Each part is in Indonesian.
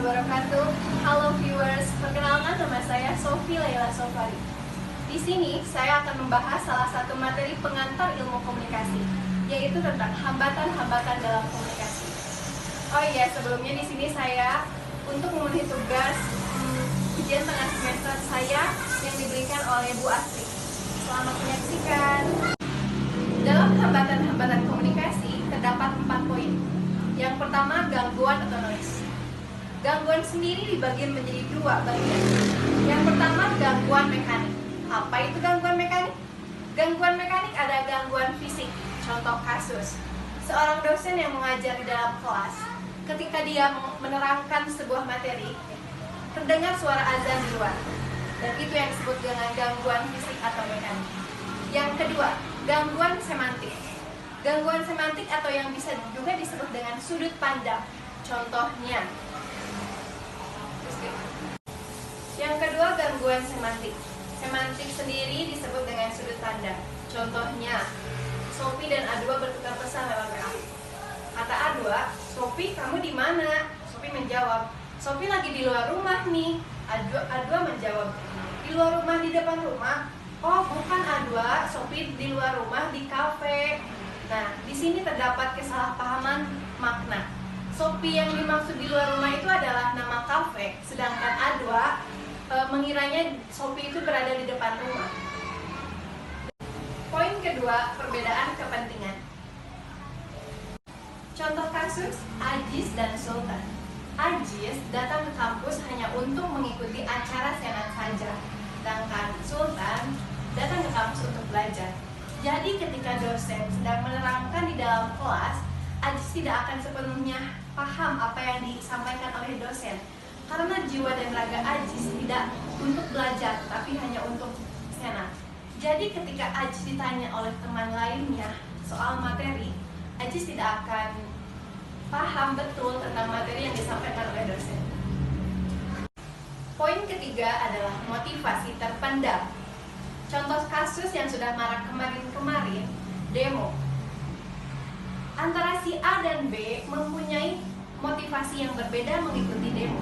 wabarakatuh. Halo viewers, perkenalkan nama saya Sofi Laila Sofari. Di sini saya akan membahas salah satu materi pengantar ilmu komunikasi, yaitu tentang hambatan-hambatan dalam komunikasi. Oh iya, sebelumnya di sini saya untuk memenuhi tugas ujian tengah semester saya yang diberikan oleh Bu Astri. Selamat menyaksikan. Dalam hambatan-hambatan komunikasi terdapat 4 poin. Yang pertama, gangguan atau noise. Gangguan sendiri dibagi menjadi 2 bagian. Yang pertama, gangguan mekanik. Apa itu gangguan mekanik? Gangguan mekanik ada gangguan fisik. Contoh kasus, seorang dosen yang mengajar di dalam kelas, ketika dia menerangkan sebuah materi, terdengar suara azan di luar. Dan itu yang disebut dengan gangguan fisik atau mekanik. Yang kedua, gangguan semantik. Gangguan semantik atau yang bisa juga disebut dengan sudut pandang. Contohnya, yang kedua, gangguan semantik. Semantik sendiri disebut dengan sudut pandang. Contohnya, Sophie dan A2 bertukar pesan lewat WA. Kata A2, "Sophie, kamu di mana?" Sophie menjawab, "Sophie lagi di luar rumah nih." A2 menjawab, "Di luar rumah, di depan rumah?" "Oh, bukan A2, Sophie di luar rumah di kafe." Nah, di sini terdapat kesalahpahaman makna. Sophie yang dimaksud di luar rumah itu adalah nama kafe, sedangkan A2 mengiranya Sophie itu berada di depan rumah. Poin kedua, perbedaan kepentingan. Contoh kasus, Ajis dan Sultan. Ajis datang ke kampus hanya untuk mengikuti acara senat saja, sedangkan Sultan datang ke kampus untuk belajar. Jadi ketika dosen sedang menerangkan di dalam kelas, Ajis tidak akan sepenuhnya paham apa yang disampaikan oleh dosen, karena jiwa dan raga Ajis tidak untuk belajar, tapi hanya untuk senat. Jadi ketika Ajis ditanya oleh teman lainnya soal materi, Ajis tidak akan paham betul tentang materi yang disampaikan oleh dosen. Poin ketiga adalah motivasi terpendam. Contoh kasus yang sudah marak kemarin, demo. Antara si A dan B mempunyai motivasi yang berbeda mengikuti demo.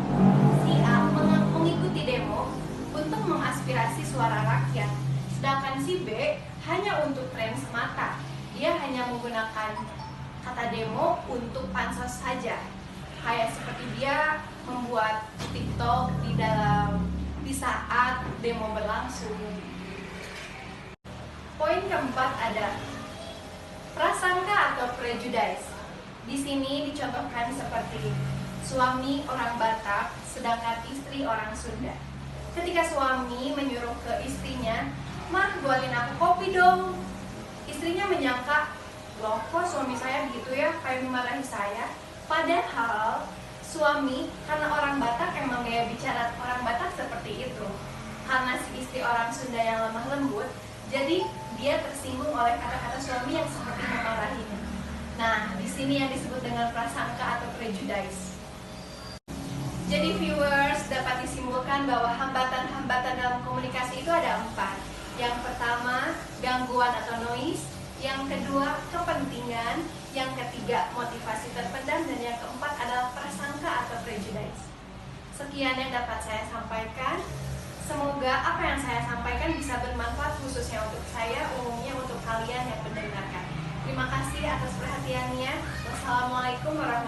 Si A mengikuti demo untuk mengaspirasi suara rakyat, sedangkan si B hanya untuk tren semata. Dia hanya menggunakan kata demo untuk pansos saja. Kayak seperti dia membuat TikTok di saat demo berlangsung. Poin keempat ada prasangka atau prejudice. Di sini dicontohkan seperti suami orang Batak sedangkan istri orang Sunda. Ketika suami menyuruh ke istrinya, "Mah, buatin aku kopi dong." Istrinya menyangka, "Loh, kok suami saya gitu ya, kayak memarahi saya?" Padahal suami, karena orang Batak emang gaya bicara orang Batak seperti itu. Karena si istri orang Sunda yang lemah lembut, jadi dia tersinggung oleh kata-kata suami yang seperti memarahinya. Nah, di sini yang disebut dengan prasangka atau prejudice. Jadi viewers, dapat disimpulkan bahwa hambatan-hambatan dalam komunikasi itu ada 4. Yang pertama, gangguan atau noise. Yang kedua, kepentingan. Yang ketiga, motivasi terpendam. Dan yang keempat adalah prasangka atau prejudice. Sekian yang dapat saya sampaikan. Semoga apa yang saya sampaikan bisa bermanfaat khususnya untuk saya, umumnya untuk kalian yang mendengarkan. Terima kasih atas perhatiannya. Wassalamualaikum warahmatullahi wabarakatuh.